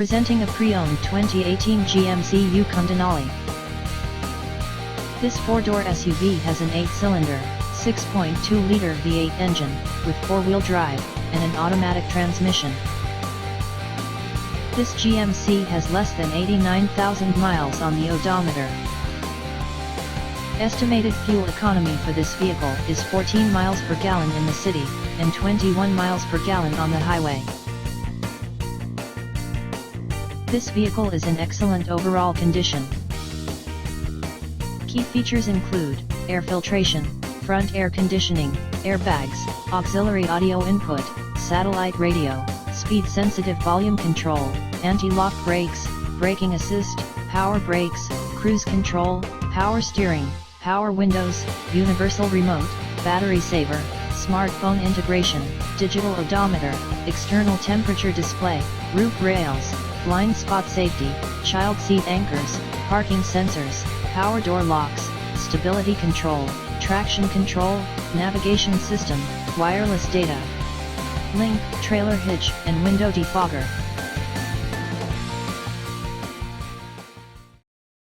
Presenting a pre-owned 2018 GMC Yukon Denali. This 4-door SUV has an 8-cylinder, 6.2-liter V8 engine, with 4-wheel drive, and an automatic transmission. This GMC has less than 89,000 miles on the odometer. Estimated fuel economy for this vehicle is 14 miles per gallon in the city, and 21 miles per gallon on the highway. This vehicle is in excellent overall condition. Key features include air filtration, front air conditioning, airbags, auxiliary audio input, satellite radio, speed-sensitive volume control, anti-lock brakes, braking assist, power brakes, cruise control, power steering, power windows, universal remote, battery saver, smartphone integration, digital odometer, external temperature display, roof rails, blind spot safety, child seat anchors, parking sensors, power door locks, stability control, traction control, navigation system, wireless data link, trailer hitch, and window defogger.